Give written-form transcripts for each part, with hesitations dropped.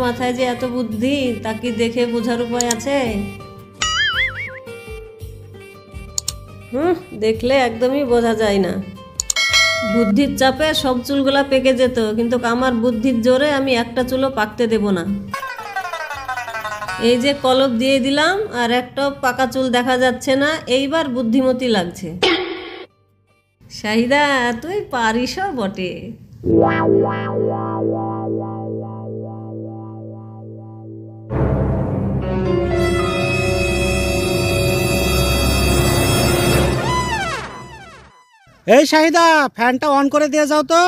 মাথায় যে এত বুদ্ধি তা কি দেখে বোঝার উপায় আছে? দেখলে একদমই বোঝা যায় না। বুদ্ধির চাপে সব চুলগুলা পেকে যেত, কিন্তু আমার বুদ্ধির জোরে আমি একটা চুলও পাকতে দেব না। এই যে কলপ দিয়ে দিলাম, আর একটা পাকা চুল দেখা যাচ্ছে না। এইবার বুদ্ধিমতী লাগছে। শাহিদা, তুই পারিসও বটে। এই শাহিদা, ফ্যানটা অন করে দিয়ে যাও তো।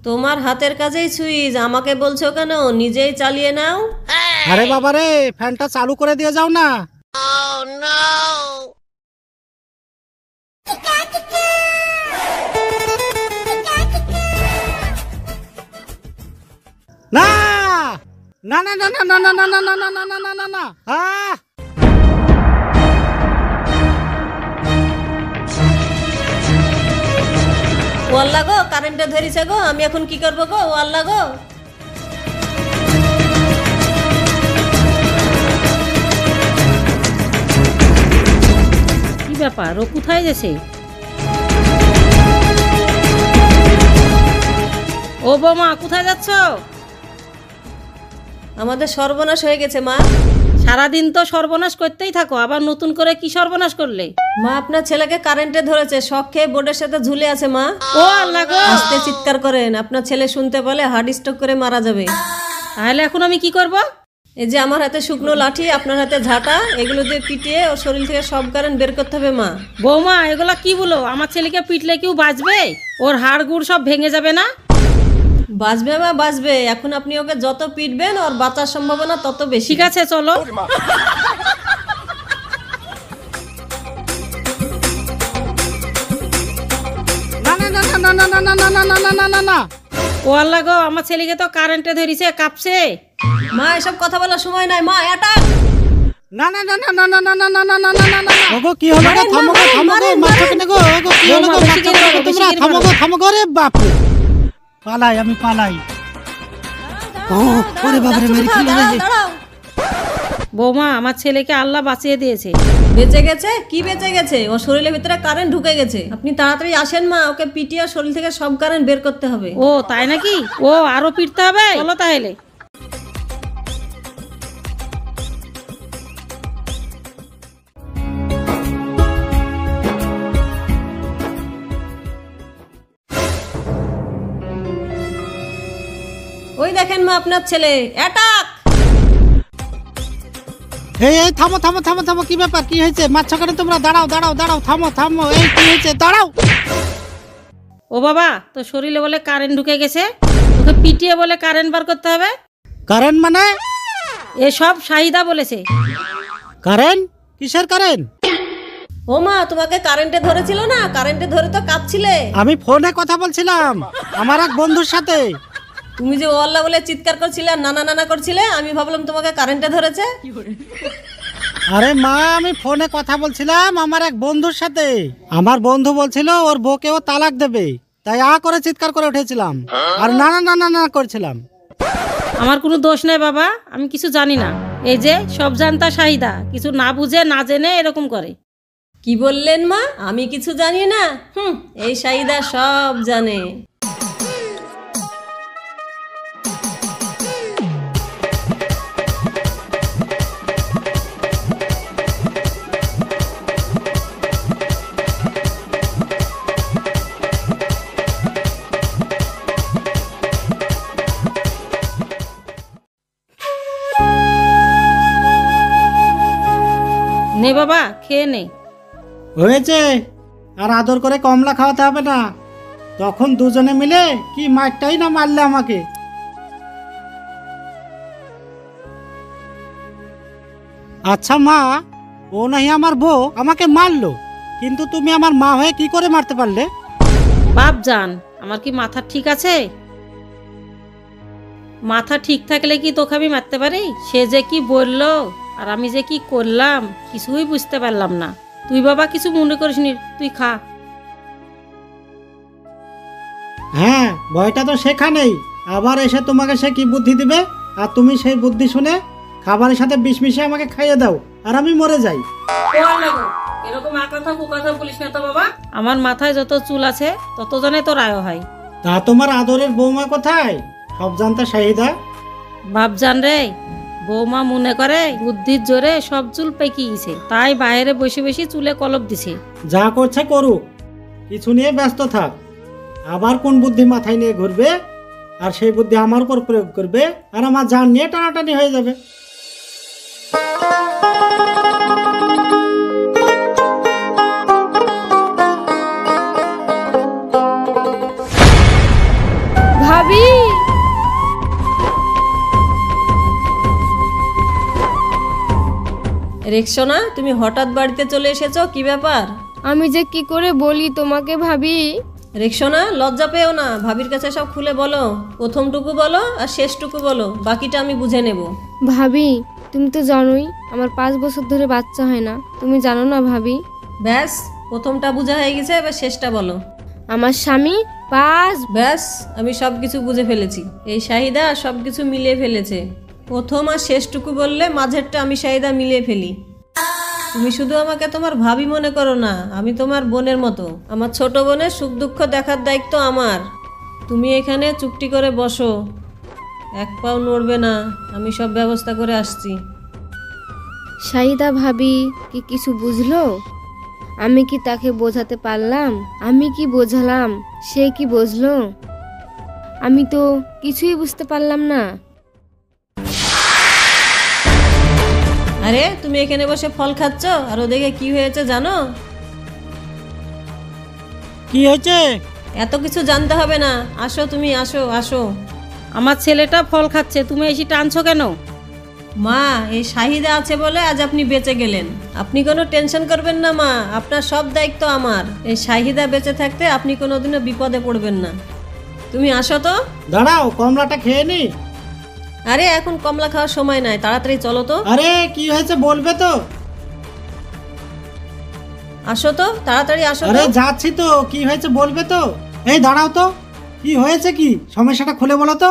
তোমার হাতের কাছেই সুইচ, আমাকে বলছো কেন? নিজেই চালিয়ে নাও। আরে বাবা রে, ফ্যানটা চালু করে দিয়ে যাও না। না না না না না না না না না না না না না না। ও আল্লাহ গো, কারেন্টে ধরেছে গো, আমি এখন কি করবো গো? ও আল্লাহ গো। কি ব্যাপার, ও কোথায় গেছে? ও বৌমা, কোথায় যাচ্ছ? আমাদের সর্বনাশ হয়ে গেছে মা। সারাদিন তো সর্বনাশ করতেই থাকো, আবার নতুন করে কি সর্বনাশ করলে? মা, আপনার ছেলেকে কারেন্টে ধরেছে, শক খেয়ে বোর্ডের সাথে ঝুলে আছে মা। ও আল্লাহ গো। আস্তে চিৎকার করেন, আপনার ছেলে শুনতে পেলে হার্ট স্ট্রোক করে মারা যাবে। তাহলে এখন আমি কি করব? এই যে আমার হাতে শুকনো লাঠি, আপনার হাতে ঝাঁটা, এগুলো দিয়ে পিটিয়ে ওর শরীর থেকে সব কারেন্ট বের করতে হবে মা। বৌমা, এগুলা কি বলো? আমার ছেলেকে পিটলে কেউ বাঁচবে? ওর হাড় গুড় সব ভেঙে যাবে না? বাঁচবে মা, বাঁচবে। এখন আপনি ওকে যত পিটবেন ওর বাঁচার সম্ভাবনা তত বেশি। ঠিক আছে, চলো। না না না না না না না না না না না না না। ও আল্লাহ গো, আমার ছেলেকে তো কারেন্টে ধরেছে, কাঁপছে। মা, এসব কথা বলার সময় নাই মা। এটা না না না না না না না না না না না না না। ওগো কি হলো গো? থামো গো, থামো গো, মারছো কেন গো? ওগো কি হলো গো? মারছো কেন গো তোমরা? থামো গো, থামো গো রে বাপ রে। পালাই, আমি পালাই। ও ওরে বাপ রে, মেরে খেলো রে। বৌমা, আমার ছেলেকে আল্লাহ বাঁচিয়ে দিয়েছে। বেঁচে গেছে? কি বেঁচে গেছে? ওর শরীরের ভিতরে কারেন্ট ঢুকে গেছে। আপনি তাড়াতাড়ি আসেন মা, ওকে পিটিয়ে শরীর থেকে সব কারেন্ট বের করতে হবে। ও তাই নাকি? ও আরো পিটতে হবে? চলো তাহলে। ওই দেখেন মা, আপনার ছেলে অ্যাটাক। এই এই থামো থামো থামো থামো, কি ব্যাপার? কি হয়েছে? মারছো কেন তোমরা? দাঁড়াও দাঁড়াও দাঁড়াও, থামো থামো। এই কি হয়েছে? দাঁড়াও। ও বাবা, তো শরীরে বলে কারেন্ট ঢুকে গেছে, ওকে পিটিয়ে বলে কারেন্ট বার করতে হবে। কারেন্ট মানে? এসব শাহিদা বলেছে। কারেন্ট? কিসের কারেন্ট? ও মা, তোমাকে কারেন্টে ধরেছিল না? কারেন্টে ধরে তো কাঁপছিলে। আমি ফোনে কথা বলছিলাম আমার এক বন্ধুর সাথে। তুমি যে ও আল্লাহ বলে চিৎকার করছিলে আর নানা নানা করছিলে, আমি ভাবলাম তোমাকে কারেন্টে ধরেছে। আরে মা, আমি ফোনে কথা বলছিলাম আমার এক বন্ধুর সাথে। আমার বন্ধু বলছিল ওর বউকে ও তালাক দেবে, তাই করে চিৎকার করে উঠেছিলাম আর না না না না না করছিলাম। আমার কোনো দোষ নেই বাবা, আমি কিছু জানি না। এই যে সব জানতা শাহিদা কিছু না বুঝে না জেনে এরকম করে। কি বললেন মা? আমি কিছু জানি না? এই শাহিদা সব জানে। নে বাবা, খেয়ে নে। হয়েছে, আর আদর করে কমলা খাওয়াতে হবে না। তখন দুজনে মিলে কি মারটাই না মারলে আমাকে। আচ্ছা মা, ও নাহি আমার বউ, আমাকে মারলো, কিন্তু তুমি আমার মা হয়ে কি করে মারতে পারলে? বাপ জান, আমার কি মাথা ঠিক আছে? মাথা ঠিক থাকলে কি তোকে আমি মারতে পারি? সে যে কি বললো আর আমি যে কি করলাম কিছুই বুঝতে পারলাম না। তুই বাবা কিছু মনে করিস নি, তুই খা। হ্যাঁ, ভয়টা তো সেখানেই। আবার এসে তোমাকে সে কি বুদ্ধি দিবে আর তুমি সেই বুদ্ধি শুনে খাবারের সাথে বিষ মিশিয়ে আমাকে খাইয়ে দাও আর আমি মরে যাই। এরকম কথা কুকথা বলিস না তো বাবা। আমার মাথায় যত চুল আছে তত জনে তোর আয় হয়। তা তোমার আদরের বৌমা কোথায়? সব জানতা শাহিদা। বাপজান রে, বৌমা মনে করে বুদ্ধির জোরে সব চুল পেকিয়েছে, তাই বাইরে বসে বসে চুলে কলপ দিছে। যা করছে করুক, কিছু নিয়ে ব্যস্ত থাক। আবার কোন বুদ্ধি মাথায় নিয়ে ঘুরবে আর সেই বুদ্ধি আমার উপর প্রয়োগ করবে আর আমার জান নিয়ে টানাটানি হয়ে যাবে। ভাবি, রেক্সোনা, তুমি হঠাৎ বাড়িতে চলে এসেছো, কি ব্যাপার? আমি যে কি করে বলি তোমাকে ভাবি। রেক্সোনা, লজ্জা পেও না, ভাবির কাছে সব খুলে বলো। প্রথমটুকু বলো আর শেষটুকু বলো, বাকিটা আমি বুঝে নেব। ভাবি, তুমি তো জানোই আমার 5 বছর ধরে বাচ্চা হয় না, তুমি জানো না ভাবি? ব্যাস, প্রথমটা বোঝা হয়ে গেছে, এবার শেষটা বলো। আমার স্বামী 5। ব্যাস, আমি সব কিছু বুঝে ফেলেছি। এই শাহিদা সব কিছু মিলিয়ে ফেলেছে। প্রথম আর শেষটুকু বললে মাঝেরটা আমি শাহিদা মিলিয়ে ফেলি। তুমি শুধু আমাকে তোমার ভাবি মনে করো না, আমি তোমার বোনের মতো। আমার ছোট বোনের সুখ দুঃখ দেখার দায়িত্ব আমার। তুমি এখানে চুপটি করে বসো, এক পাও নড়বে না, আমি সব ব্যবস্থা করে আসছি। শাহিদা ভাবি কি কিছু বুঝলো? আমি কি তাকে বোঝাতে পারলাম? আমি কি বোঝালাম, সে কি বুঝলো? আমি তো কিছুই বুঝতে পারলাম না। আরে, তুমি এখানে বসে ফল খাচ্ছ আর ওদিকে কি হয়েছে জানো? কি হয়েছে? এত কিছু জানতে হবে না, আসো তুমি, আসো আসো। আমার ছেলেটা ফল খাচ্ছে, তুমি এসে টানছো কেন? মা, এই শাহিদা আছে বলে আজ আপনি বেঁচে গেলেন। আপনি কোনো টেনশন করবেন না মা, আপনার সব দায়িত্ব আমার। এই শাহিদা বেঁচে থাকতে আপনি কোনোদিনও বিপদে পড়বেন না। তুমি আসো তো। দাঁড়াও, কমলাটা খেয়ে নি। আরে, এখন কমলা খাওয়ার সময় নাই, তাড়াতাড়ি চলো তো। আরে কি হয়েছে বলবে তো? আসো তো, তাড়াতাড়ি আসো আরে তো। যাচ্ছি তো, কি হয়েছে বলবে তো? এই দাঁড়াও তো, কি হয়েছে, কি সমস্যাটা খুলে বলো তো।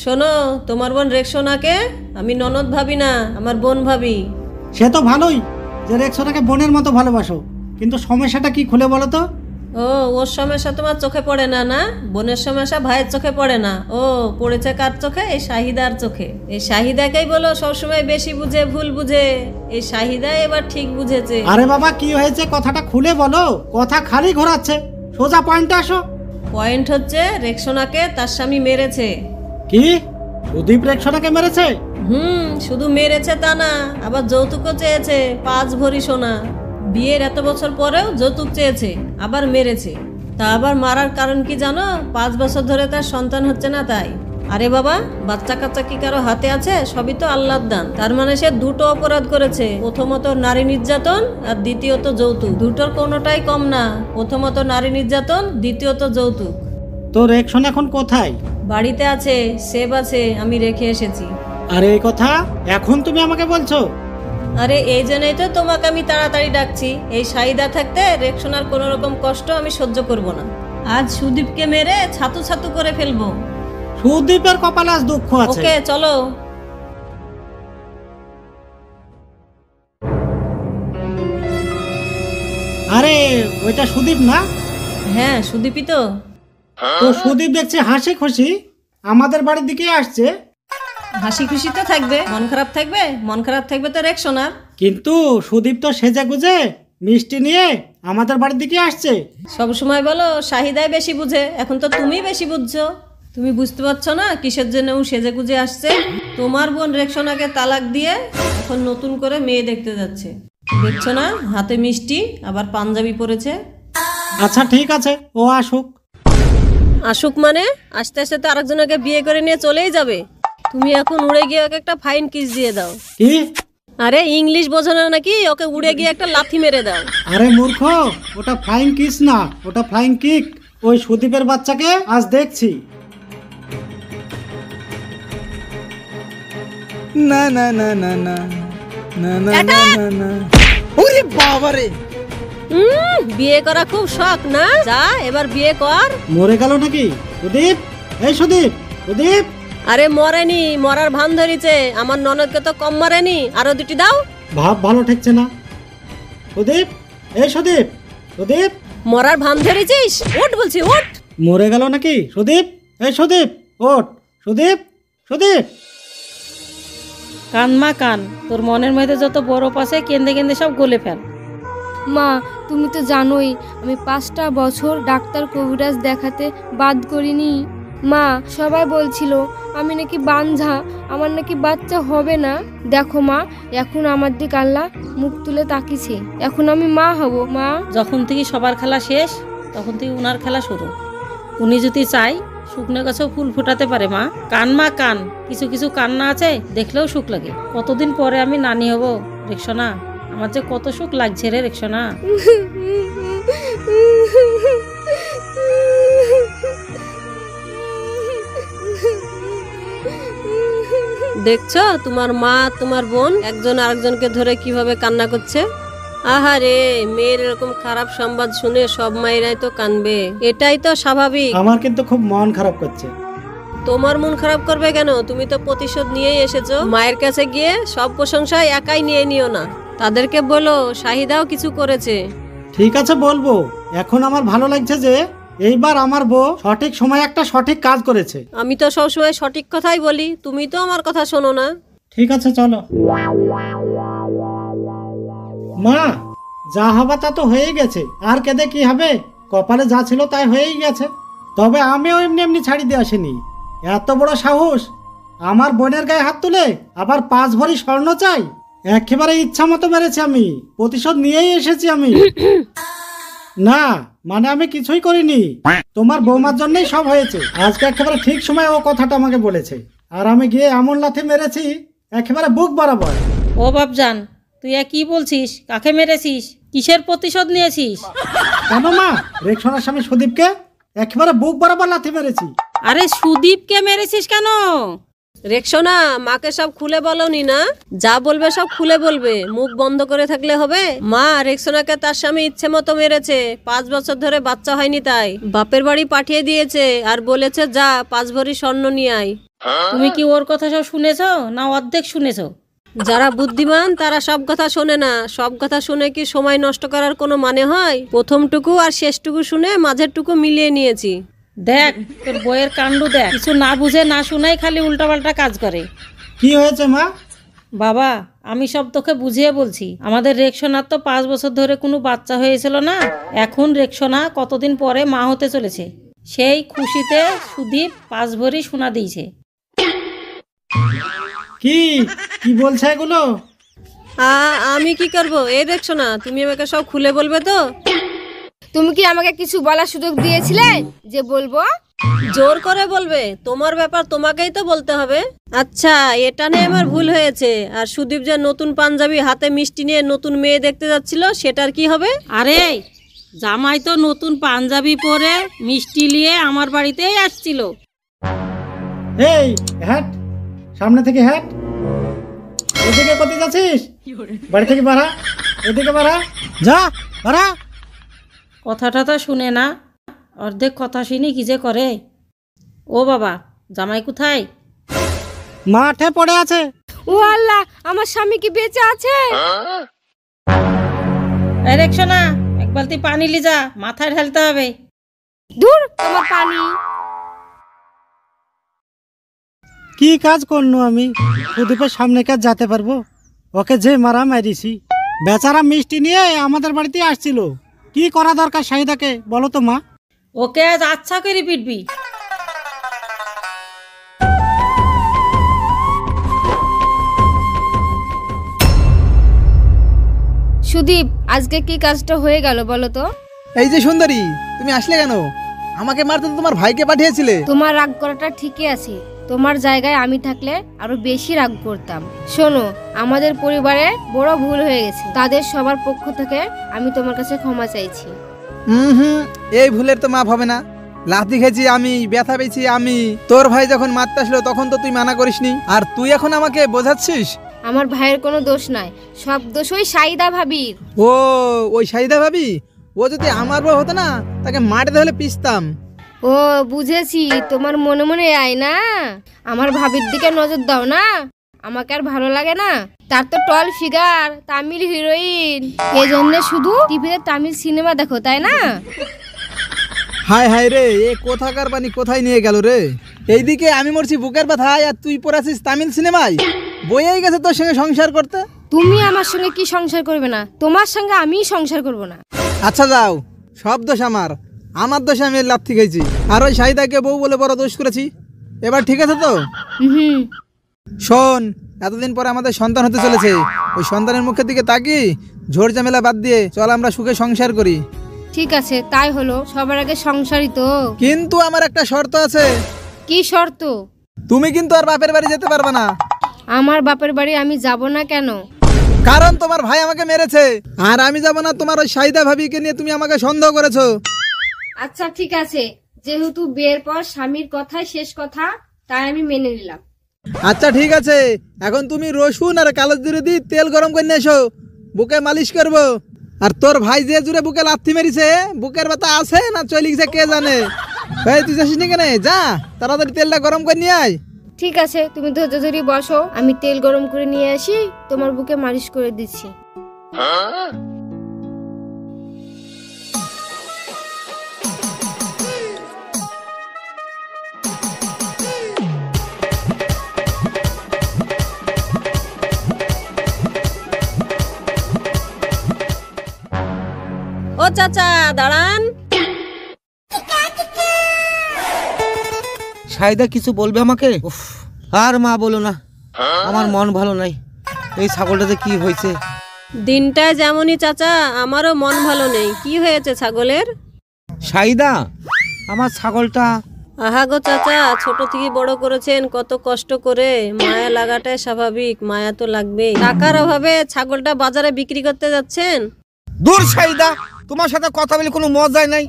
শোনো, তোমার বোন রেক্সোনাকে আমি ননদ ভাবি না, আমার বোন ভাবি। সে তো ভালোই যে রেক্সোনাকে বোনের মতো ভালোবাসো, কিন্তু সমস্যাটা কি খুলে বলো তো। ও, ওর সমস্যা তোমার চোখে পড়ে না? না, বোনের সমস্যা ভাইয়ের চোখে পড়ে না। ও, পড়েছে কার চোখে? এই শাহিদার চোখে। এই শাহিদাকেই বলো সবসময় বেশি বুঝে, ভুল বুঝে। এই শাহিদা এবার ঠিক বুঝেছে। আরে বাবা, কি হয়েছে কথাটা খুলে বলো, কথা খালি ঘোরাচ্ছে, সোজা পয়েন্টে আসো। পয়েন্ট হচ্ছে, রেক্সোনাকে তার স্বামী মেরেছে। কি? সুদীপ রেক্সোনাকে মেরেছে? শুধু মেরেছে তা না, আবার যৌতুকও চেয়েছে 5 ভরি সোনা। বিয়ের এত বছর পরেও যৌতুক চেয়েছে, আবার মেরেছে। তা আবার মারার কারণ কি জানো? 5 বছর ধরে তার সন্তান হচ্ছে না, তাই। আরে বাবা, বাচ্চা কাচ্চা কি কারো হাতে আছে? সবই তো আল্লাহর দান। তার মানে সে দুটো অপরাধ করেছে, প্রথমত নারী নির্যাতন আর দ্বিতীয়ত যৌতুক। দুটোর কোনোটাই কম না, প্রথমত নারী নির্যাতন, দ্বিতীয়ত যৌতুক। তো রেক্সোনা এখন কোথায়? বাড়িতে আছে, সেব আছে, আমি রেখে এসেছি। আরে এই কথা এখন তুমি আমাকে বলছো? আরে এই জন্যই তো তোমাকে আমি তাড়াতাড়ি ডাকছি। এই শাহিদা থাকতে রেক্সোনার কোনো রকম কষ্ট আমি সহ্য করব না। আজ সুদীপকে মেরে ছাতু ছাতু করে ফেলবো। সুদীপের কপালে আজ দুঃখ আছে। ওকে, চলো। আরে ওইটা সুদীপ না? হ্যাঁ, সুদীপই তো। তো সুদীপ দেখছে হাসি খুশি আমাদের বাড়ির দিকে আসছে। হাসি খুশি তো থাকবে, মন খারাপ থাকবে? মন খারাপ থাকবে তো রেক্সোনার। কিন্তু সুদীপ তো সেজে গুজে মিষ্টি নিয়ে আমাদের বাড়ির দিকে আসছে। সব সময় বলো শাহিদাই বেশি বুঝে, এখন তো তুমি বেশি বুঝছো। তুমি বুঝতে পারছো না কিসের জন্য ও সেজে গুজে আসছে? তোমার বোন রেক্সোনাকে তালাক দিয়ে এখন নতুন করে মেয়ে দেখতে যাচ্ছে। দেখছো না, হাতে মিষ্টি, আবার পাঞ্জাবি পরেছে। আচ্ছা ঠিক আছে, ও আসুক। আসুক মানে? আস্তে আস্তে তো আরেকজনকে বিয়ে করে নিয়ে চলেই যাবে। তুমি এখন উড়ে গিয়ে ওকে একটা ফাইন কিস দিয়ে দাও। কি? আরে ইংলিশ বোঝো না নাকি? ওকে উড়ে গিয়ে একটা লাথি মেরে দাও। আরে মূর্খ, ওটা ফ্লাইং কিস না, ওটা ফ্লাইং কিক। ওই সুদীপের বাচ্চাকে আজ দেখছি। না না না না না না না না না না। ওরে বাবা রে, বিয়ে করা খুব শখ না? যা, এবার বিয়ে কর। মরে গেল নাকি সুদীপ? এই সুদীপ, সুদীপ। আরে মরেনি, মরার ভান ধরিছে। আমার ননদকে তো কম মারেনি, আরো দুটি দাও। ভাব ভালো ঠেকছে না। সুদীপ, এই সুদীপ, সুদীপ, মরার ভান ধরেছিস? ওঠ বলছি, ওঠ। মরে গেল নাকি? সুদীপ, এই সুদীপ, ওঠ। সুদীপ, সুদীপ। কান মা কান, তোর মনের মধ্যে যত বরফ আছে কেন্দে কেন্দে সব গলে ফেল। মা তুমি তো জানোই আমি 5টা বছর ডাক্তার কবিরাজ দেখাতে বাদ করিনি। মা সবাই বলছিল আমি নাকি বাঞ্ঝা, আমার নাকি বাচ্চা হবে না। দেখো মা, এখন আমার দিকে আল্লাহ মুখ তুলে তাকিয়েছে, এখন আমি মা হব। মা যখন থেকে সবার খেলা শেষ তখন থেকে উনার খেলা শুরু। উনি যদি চাই শুকনো গাছেও ফুল ফোটাতে পারে মা। কান মা কান, কিছু কিছু কান্না আছে দেখলেও সুখ লাগে। কতদিন পরে আমি নানি হব রেক্সোনা, আমার যে কত সুখ লাগছে রে রেক্সোনা। দেখছো তোমার মা তোমার বোন একজন আরেকজনকে ধরে কিভাবে কান্না করছে। আহারে, মেয়ের এরকম খারাপ সংবাদ শুনে সব মায়েরাই তো কানবে, এটাই তো স্বাভাবিক। আমার কিন্তু খুব মন খারাপ করছে। তোমার মন খারাপ করবে কেন? তুমি তো প্রতিশোধ নিয়েই এসেছো। মায়ের কাছে গিয়ে সব প্রশংসা একাই নিয়ে নিও না, তাদেরকে বলো শাহিদাও কিছু করেছে। ঠিক আছে বলবো। এখন আমার ভালো লাগছে যে এইবার আমার বউ সঠিক সময় একটা সঠিক কাজ করেছে। আমি তো সবসময় সঠিক কথাই বলি, তুমি তো আমার কথা শোনো না। ঠিক আছে চলো। মা, যা হবা তা তো হয়েই গেছে, আর কেঁদে কি হবে? কপালে যা ছিল তাই হয়েই গেছে। তবে আমিও এমনি এমনি ছাড়ি দিয়ে আসিনি। এত বড় সাহস আমার বোনের গায়ে হাত তুলে, আবার 5 ভরি স্বর্ণ চাই। একেবারে ইচ্ছা মতো মেরেছি আমি, প্রতিশোধ নিয়েই এসেছি আমি। না মানে আমি কিছুই করিনি, তোমার বৌমার জন্যই সব হয়েছে। আজকে একেবারে ঠিক সময় ও কথাটা আমাকে বলেছে, আর আমি গিয়ে এমন লাথি মেরেছি একেবারে বুক বরাবর। ও বাপজান, তুই কি বলছিস? কাকে মেরেছিস? কিসের প্রতিশোধ নিয়েছিস? কেন মা, রেক্সোনার স্বামী সুদীপকে একেবারে বুক বরাবর লাথি মেরেছি। আরে সুদীপকে মেরেছিস কেন? রেক্সোনা, মাকে সব খুলে বলনি না? যা বলবে সব খুলে বলবে, মুখ বন্ধ করে থাকলে হবে? মা রেক্সোনাকে তার স্বামী ইচ্ছে মতো মেরেছে, 5 বছর ধরে বাচ্চা হয়নি, তাই বাপের বাড়ি পাঠিয়ে দিয়েছে আর বলেছে যা 5 ভরি স্বর্ণ নিয়ে আয়। তুমি কি ওর কথা সব শুনেছো না অর্ধেক শুনেছো? যারা বুদ্ধিমান তারা সব কথা শোনে না। সব কথা শুনে কি সময় নষ্ট করার কোনো মানে হয়? প্রথমটুকু আর শেষটুকু শুনে মাঝেরটুকু মিলিয়ে নিয়েছি। দেখ তোর বইয়ের কাণ্ড দেখ, কিছু না বুঝে না শুনাই খালি উল্টাপাল্টা কাজ করে। কি হয়েছে মা? বাবা আমি সব তোকে বুঝিয়ে বলছি। আমাদের রেক্সোনার তো 5 বছর ধরে কোনো বাচ্চা হয়েছিল না, এখন রেক্সোনা কতদিন পরে মা হতে চলেছে। সেই খুশিতে সুদীপ 5 ভরি সোনা দিয়েছে। কি কি বলছে এগুলো? আমি কি করব? এই দেখছো না, তুমি আমাকে সব খুলে বলবে তো? তুমি কি আমাকে কিছু বলার সুযোগ দিয়েছিলে যে বলবো? জোর করে বলবে? তোমার ব্যাপার তোমাকেই তো বলতে হবে। আচ্ছা, এটা নিয়ে আমার ভুল হয়েছে। আর সুদীপ যে নতুন পাঞ্জাবি হাতে মিষ্টি নিয়ে নতুন মেয়ে দেখতে যাচ্ছিল, সেটার কি হবে? আরে জামাই তো নতুন পাঞ্জাবি পরে মিষ্টি নিয়ে আমার বাড়িতেই আসছিল। এই হ্যাট, সামনে থেকে হ্যাট। এদিকে কোথায় যাচ্ছিস? বাড়ি থেকে বাড়া, এদিকে বাড়া, যা বাড়া। কথাটা তো শুনে না, অর্ধেক কথা শুনি কি যে করে। ও বাবা, জামাই কোথায়? মাঠে পড়ে আছে। ও আল্লাহ, আমার স্বামী কি বেঁচে আছে? এই রেক্সোনা, এক বালতি পানি লি যা, মাথায় ঢালতে হবে। দূর তোমার পানি। কি কাজ করনু আমি? সুদীপের সামনে কাজ যেতে পারবো? ওকে যে মারা মারিছি। বেচারা মিষ্টি নিয়ে আমাদের বাড়িতে আসছিল। কি করা দরকার শাহিদাকে বলো তো মা? ওকে আজ আচ্ছা করে পিটবি। সুদীপ, আজকে কি কাজটা হয়ে গেল বলো তো? এই যে সুন্দরী, তুমি আসলে কেন? আমাকে মারতে তো তোমার ভাইকে পাঠিয়েছিলে। তোমার রাগ করাটা ঠিকই আছে, তোমার জায়গায় আমি থাকলে আরো বেশি রাগ করতাম। শোনো, আমাদের পরিবারে বড় ভুল হয়ে গেছে, তাদের সবার পক্ষ থেকে আমি তোমার কাছে ক্ষমা চাইছি। এই ভুলের তো মাপ হবে না। লাথি খেয়েছি আমি, ব্যথা পেয়েছি আমি। তোর ভাই যখন মারতে আসলো তখন তো তুই মানা করিসনি, আর তুই এখন আমাকে বোঝাচ্ছিস? আমার ভাইয়ের কোনো দোষ নাই, সব দোষ ওই সাইদা ভাবির। ও, ওই শাহিদা ভাবি? ও যদি আমার বউ হতো না, তাকে মাটিতে হলে পিষতাম। ও বুঝেছি, তোমার মনে মনে আয় না, আমার ভাবির দিকে নজর দাও না, আমাকে আর ভালো লাগে না। তার তো টল ফিগার, তামিল হিরোইন, এই জন্য শুধু টিভিতে তামিল সিনেমা দেখো, তাই না? হায় হায় রে, এ কোথাকার পানি কোথায় নিয়ে গেল রে। এইদিকে আমি মরছি বুকের ব্যথায়, আর তুই পড়াছিস তামিল সিনেমায়। বইয়েই গেছে তোর সঙ্গে সংসার করতে। তুমি আমার সঙ্গে কি সংসার করবে না? তোমার সঙ্গে আমি সংসার করব না। আচ্ছা যাও, সব দোষ আমার দোষে আমি লাথি খেয়েছি, আর ওই শাহিদাকে বউ বলে বড় দোষ করেছি। এবার ঠিক আছে তো? হুম। শোন, এতদিন পরে আমাদের সন্তান হতে চলেছে, ওই সন্তানের মুখের দিকে তাকি ঝোড় ঝামেলা বাদ দিয়ে চল আমরা সুখে সংসার করি। ঠিক আছে, তাই হলো, সবার আগে সংসারই তো। কিন্তু আমার একটা শর্ত আছে। কি শর্ত? তুমি কিন্তু আর বাপের বাড়ি যেতে পারবে না। আমার বাপের বাড়ি আমি যাব না কেন? কারণ তোমার ভাই আমাকে মেরেছে, আর আমি যাব না তোমার ওই শাহিদা ভাবিকে নিয়ে তুমি আমাকে সন্দেহ করেছো। আচ্ছা ঠিক আছে, যেহেতু বিয়ের পর স্বামীর কথাই শেষ কথা, তাই আমি মেনে নিলাম। আচ্ছা ঠিক আছে, এখন তুমি রসুন আর কালো জিরে দিয়ে তেল গরম করে নিয়ে এসো, বুকে মালিশ করবো। আর তোর ভাই যে জুড়ে বুকে লাথি মেরেছে, বুকের ব্যথা আছে না চলে গেছে কে জানে। ভাই তুই যাসিস না কেন, যা তাড়াতাড়ি তেলটা গরম করে নিয়ে আয়। ঠিক আছে, তুমি ধৈর্য ধরে বসো, আমি তেল গরম করে নিয়ে আসি, তোমার বুকে মালিশ করে দিচ্ছি। ও চাচা দাঁড়ান। শাহিদা কিছু বলবে আমাকে? উফ, আর মা বলো না, আমার মন ভালো নাই। এই ছাগলটাতে কি হয়েছে? দিনটায় যেমনই চাচা, আমারও মন ভালো নেই। কি হয়েছে ছাগলের? শাহিদা, আমার ছাগলটা। আহা গো চাচা, ছোট থেকে বড় করেছেন কত কষ্ট করে, মায়া লাগাটাই স্বাভাবিক, মায়া তো লাগবেই। টাকার অভাবে ছাগলটা বাজারে বিক্রি করতে যাচ্ছেন? দূর শাহিদা, তোমার সাথে কথা বলে কোনো মজাই নাই।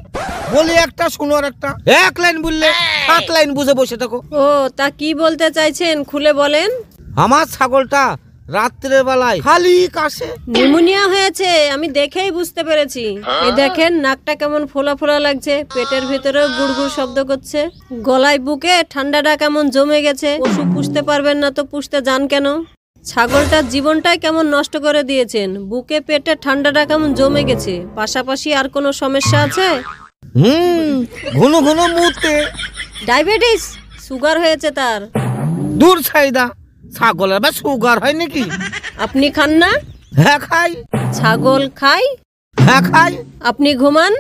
বলি একটা শুনো আর একটা, এক লাইন বললে 7 লাইন বুঝে বসে থাকো। ও তা কি বলতে চাইছেন, খুলে বলেন। আমার ছাগলটা রাত্রের বেলায় খালি কাশে। নিউমোনিয়া হয়েছে, আমি দেখেই বুঝতে পেরেছি। এই দেখেন নাকটা কেমন ফোলা ফোলা লাগছে, পেটের ভিতরে গুড়গুড় শব্দ করছে, গলায় বুকে ঠান্ডাটা কেমন জমে গেছে। পশু পুষতে পারবেন না তো পুষতে যান কেন? ছাগলটার জীবনটাই কেমন নষ্ট করে দিয়েছেন। বুকে পেটে ঠান্ডাটা কেমন জমে গেছে, পাশাপাশি আর কোনো সমস্যা আছে? ঘন ঘন মুহূর্তে ডায়াবেটিস, সুগার হয়েছে তার। দূর শাহিদা, ছাগলের বা সুগার হয় নাকি? আপনি খান না? হ্যাঁ খাই। ছাগল খায়? হ্যাঁ খাই। আপনি ঘুমান?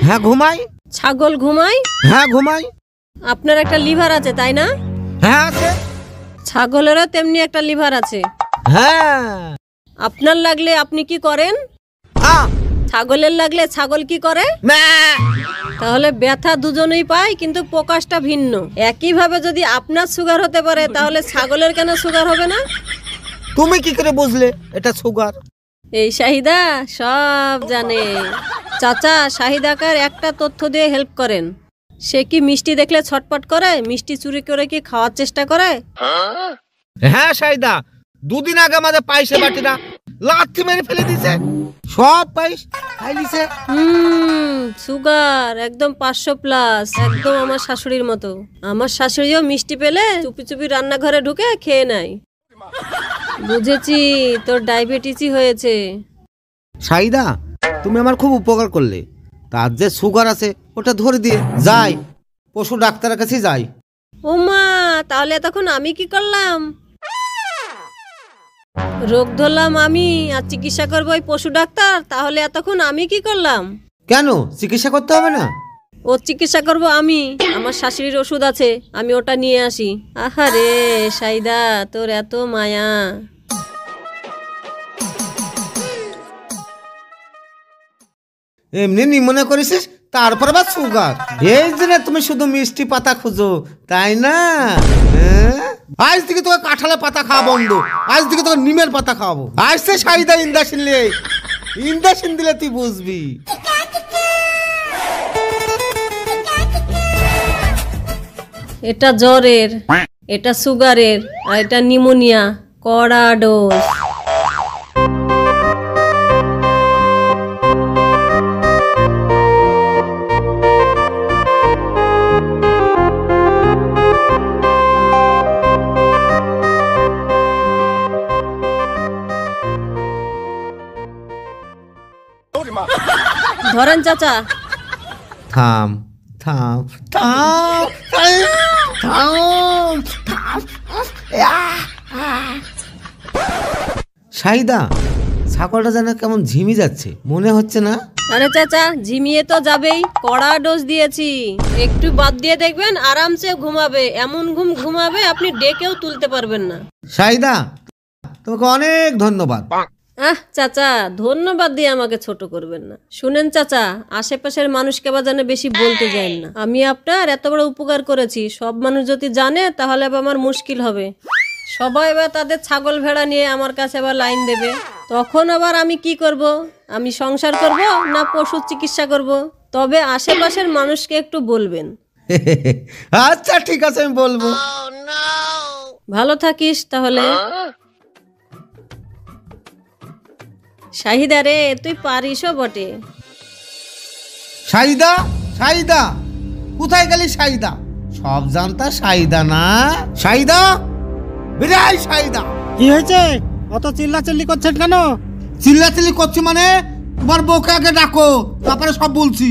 হ্যাঁ ঘুমাই। ছাগল ঘুমায়? হ্যাঁ ঘুমাই। আপনার একটা লিভার আছে তাই না? হ্যাঁ আছে। ছাগলেরও তেমনি একটা লিভার আছে। হ্যাঁ। আপনার লাগলে আপনি কি করেন? ছাগলের লাগলে ছাগল কি করে? তাহলে ব্যথা দুজনেই পায়, কিন্তু প্রকাশটা ভিন্ন। একইভাবে যদি আপনার সুগার হতে পারে, তাহলে ছাগলের কেন সুগার হবে না? তুমি কি করে বুঝলে এটা সুগার? এই শাহিদা সব জানে। চাচা, শাহিদাকার একটা তথ্য দিয়ে হেল্প করেন। সে কি মিষ্টি দেখলে ছটপট করে? মিষ্টি চুরি করে কি খাওয়ার চেষ্টা করে? হ্যাঁ শাহিদা, 2 দিন আগে আমাদের পায়েসে বাটিটা লাথি মেরে ফেলে দিছে, সব পায়েস খাই লিছে। সুগার একদম 500+, একদম আমার শাশুড়ির মতো। আমার শাশুড়িও মিষ্টি পেলে চুপি চুপি রান্নাঘরে ঢুকে খেয়ে নেয়। বুঝেছি, তোর ডায়াবেটিসই হয়েছে। শাহিদা, তুমি আমার খুব উপকার করলে। তার যে সুগার আছে ওটা ধরে দিয়ে যাই, পশু ডাক্তারের কাছে যাই। ওমা, তাহলে তখন আমি কি করলাম? রোগ ধরলাম আমি, আর চিকিৎসা করবো ওই পশু ডাক্তার। তাহলে এতক্ষণ আমি কি করলাম? কেন চিকিৎসা করতে হবে না? ও চিকিৎসা করব আমি। আমার শাশুড়ির ওষুধ আছে, আমি ওটা নিয়ে আসি। আহারে শাহিদা, তোর এত মায়া। এমনি মনে করিস, তারপর আবার সুগার। এই জন্য তুমি শুধু মিষ্টি পাতা খুঁজো, তাই না? আজ থেকে তোকে কাঁঠালের পাতা খাওয়া বন্ধ, আজ থেকে তোকে নিমের পাতা খাওয়াবো। আসছে শাহিদা ইন্দাসিন লে, ইন্দাসিন দিলে তুই বুঝবি। এটা জ্বরের, এটা সুগারের, আর এটা নিউমোনিয়া। কড়া ডোজ। ধরেন চাচা। থাম থাম থাম থাম থাম। শাহিদা, ছাগলটা যেন কেমন ঝিমি যাচ্ছে, মনে হচ্ছে না? আরে চাচা, ঝিমিয়ে তো যাবেই, কড়া ডোজ দিয়েছি। একটু বাদ দিয়ে দেখবেন আরামসে ঘুমাবে, এমন ঘুম ঘুমাবে আপনি ডেকেও তুলতে পারবেন না। শাহিদা, তোমাকে অনেক ধন্যবাদ। চাচা, ধন্যবাদ দিয়ে আমাকে ছোট করবেন না। শুনেন চাচা, আশেপাশের মানুষকে আবার যেন বেশি বলতে যান না। আমি আপনার এত বড় উপকার করেছি, সব মানুষ যদি জানে তাহলে আবার আমার মুশকিল হবে। সবাই এবার তাদের ছাগল ভেড়া নিয়ে আমার কাছে আবার লাইন দেবে, তখন আবার আমি কি করব? আমি সংসার করব না পশুর চিকিৎসা করব? তবে আশেপাশের মানুষকে একটু বলবেন। আচ্ছা ঠিক আছে, আমি বলবো। ভালো থাকিস তাহলে। শাহিদা রে, তুই পারিসও বটে। শাহিদা, শাহিদা, কোথায় গেলি শাহিদা? সব জানতা শাহিদা না? শাহিদা, বিরাই শাহিদা। কি হয়েছে? অত চিল্লাচিল্লি করছেন কেন? চিল্লাচিল্লি করছি মানে তোমার বউকে আগে ডাকো, তারপরে সব বলছি।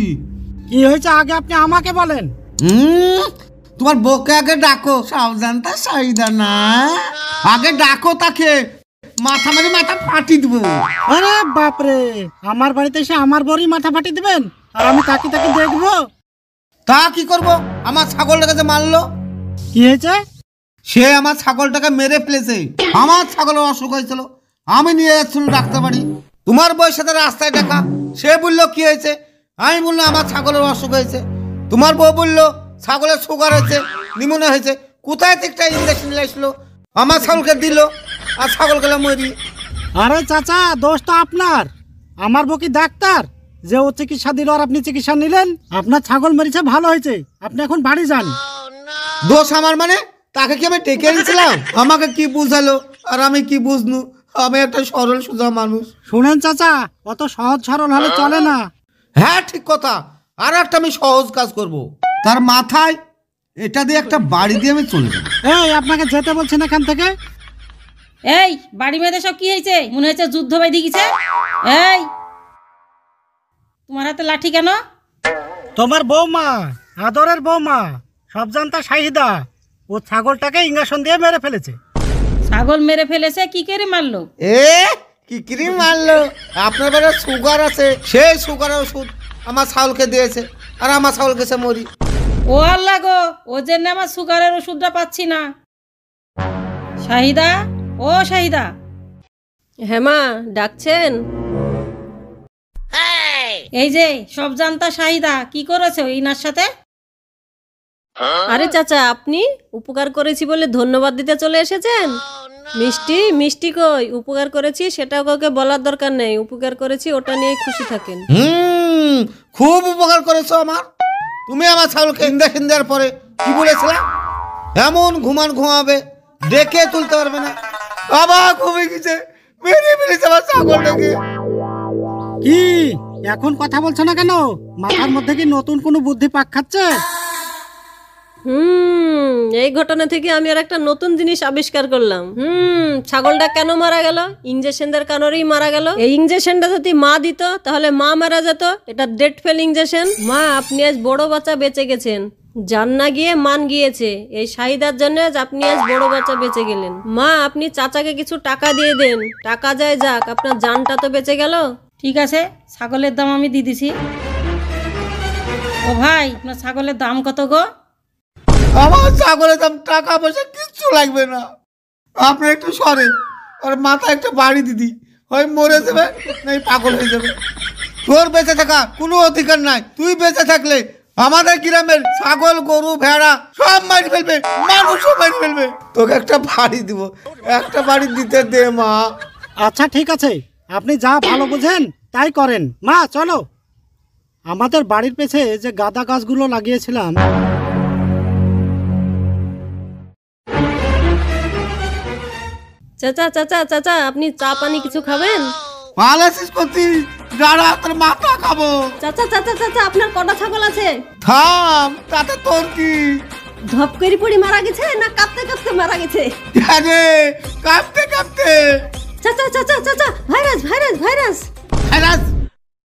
কি হয়েছে আগে আপনি আমাকে বলেন। তোমার বউকে আগে ডাকো, সব জানতা শাহিদা না? আগে ডাকো তাকে, মাথা মারি মাথা ফাটি দেবো। আরে বাপরে, আমার বাড়িতে এসে আমার বড়ই মাথা ফাটি দিবেন আর আমি তাকে তাকে দেখবো? তা কি করব? আমার ছাগলটাকে যে মারলো। কি হয়েছে? সে আমার ছাগলটাকে মেরে ফেলেছে। আমার ছাগলের অসুখ হয়েছিল, আমি নিয়ে যাচ্ছিলাম ডাক্তার বাড়ি। তোমার বউয়ের সাথে রাস্তায় দেখা, সে বললো কি হয়েছে, আমি বললাম আমার ছাগলের অসুখ হয়েছে। তোমার বউ বললো ছাগলের সুগার হয়েছে, নিমোনিয়া হয়েছে। কোথায় থেকে ইঞ্জেকশন নিয়ে আমার ছাগলকে দিল, আর ছাগল গেলে মরি। আরে চাচা, দোষ তো আপনার। আমার বউ কি ডাক্তার যে ও চিকিৎসা দিল আর আপনি চিকিৎসা নিলেন? আপনার ছাগল মেরেছে, ভালো হয়েছে, আপনি এখন বাড়ি যান। দোষ আমার মানে? তাকে কি আমি ডেকে এনেছিলাম? আমাকে কি বুঝালো আর আমি কি বুঝনু? আমি একটা সরল সোজা মানুষ। শুনেন চাচা, অত সহজ সরল হলে চলে না। হ্যাঁ ঠিক কথা, আর একটা আমি সহজ কাজ করব। তার মাথায় এটা দিয়ে একটা বাড়ি দিয়ে আমি চলে যাবো। এই, আপনাকে যেতে বলছেন এখান থেকে। এই বাড়ি মেয়েদের সব কি হয়েছে? মনে হচ্ছে যুদ্ধ বেঁধে গেছে। এই, তোমার হাতে লাঠি কেন? তোমার বৌমা, আদরের বৌমা, সব জানতা শাহিদা, ও ছাগলটাকে ইঞ্জেকশন দিয়ে মেরে ফেলেছে। ছাগল মেরে ফেলেছে? কি করে মারলো? কি ক্রিম মারলো? আপনার বেলা সুগার আছে, সেই সুগারের ওষুধ আমার ছাগলকে দিয়েছে, আর আমার ছাগলকে সে মরি। ও আল্লাহ গো, ও জন্য আমার সুগারের ওষুধটা পাচ্ছি না। শাহিদা, ও শাহিদা। হ্যাঁ মা, ডাকছেন? এই যে সব জানতা শাহিদা, কি করেছে ইনার সাথে? আরে চাচা, আপনি উপকার করেছি বলে ধন্যবাদ দিতে চলে এসেছেন? মিষ্টি, মিষ্টি কই? উপকার করেছি সেটাও কাউকে বলার দরকার নেই, উপকার করেছি ওটা নিয়ে খুশি থাকেন। খুব উপকার করেছো আমার। তুমি আমার ছাগলকে ইঞ্জেকশন দেওয়ার পরে কি বলেছিলে? এমন ঘুমাবে, ডেকে তুলতে পারবে না। আবার ঘুমিয়ে গেছে, মেরে ফেলেছে আমার ছাগলটাকে। কি এখন কথা বলছো না কেন? মাথার মধ্যে কি নতুন কোনো বুদ্ধি পাক খাচ্ছে? এই ঘটনা থেকে আমি আর একটা নতুন জিনিস আবিষ্কার করলাম। ছাগলটা কেন মারা গেল? ইঞ্জেকশন দেওয়ার কারণেই মারা গেল। এই ইঞ্জেকশনটা যদি মা দিত তাহলে মা মারা যেত। এটা ডেড ফেল ইঞ্জেকশন। মা, আপনি আজ বড় বাচ্চা বেঁচে গেছেন। জান না গিয়ে মান গিয়েছে। এই শাহিদার জন্য আপনি আজ বড় বাচ্চা বেঁচে গেলেন। মা, আপনি চাচাকে কিছু টাকা দিয়ে দেন, টাকা যায় যাক, আপনার জানটা তো বেঁচে গেল। ঠিক আছে, ছাগলের দাম আমি দিয়ে দিছি। ও ভাই, আপনার ছাগলের দাম কত গো? আমার ছাগলের দাম টাকা পয়সা কিচ্ছু লাগবে না। আপনি একটু সরেন, আর মাথায় একটা বাড়ি দিদি, হয় মরে যাবে নাই পাগল হয়ে যাবে। তোর বেঁচে থাকা কোনো অধিকার নাই। তুই বেঁচে থাকলে আমাদের গ্রামের ছাগল, গরু, ভেড়া সব মারি ফেলবে, মানুষও মারি ফেলবে। তোকে একটা বাড়ি দিব, একটা বাড়ি দিতে দে মা। আচ্ছা ঠিক আছে, আপনি যা ভালো বোঝেন তাই করেন। মা চলো, আমাদের বাড়ির পেছে যে গাঁদা গাছগুলো লাগিয়েছিলাম, চাচা চাচা চাচা, আপনি চা পানি কিছু খাবেন? পালাসিস করতি, যারা তোর মাথা খাবো। চাচা চাচা চাচা, আপনার কটা ছাগল আছে? থাম, তাতে তোর কি? ধপ করে পড়ি মারা গেছে না কাঁপতে কাঁপতে মারা গেছে? আরে কাঁপতে কাঁপতে। চাচা চাচা চাচা, ভাইরাস ভাইরাস ভাইরাস। ভাইরাস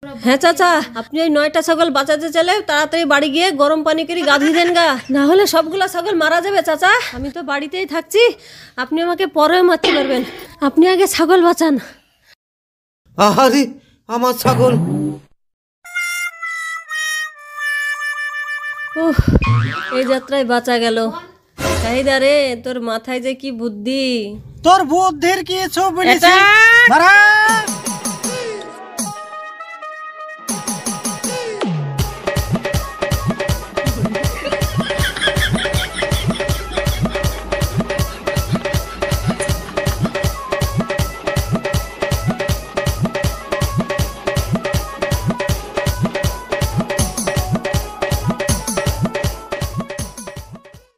হ্যাঁ চাচা, আপনি ওই 9টা ছাগল বাঁচাতে চলে তাড়াতাড়ি বাড়ি গিয়ে গরম পানি করে গা ধুয়ে দেন গা, না হলে সবগুলা ছাগল মারা যাবে চাচা। আমি তো বাড়িতেই থাকছি, আপনি আমাকে পরেও মারতে পারবেন, আপনি আগে ছাগল বাঁচান। আহারে আমার ছাগল। উহ, এই যাত্রায় বাঁচা গেল। শাহিদা রে, তোর মাথায় যে কি বুদ্ধি। তোর বুদ্ধির কিছু বলিস এটা- মারা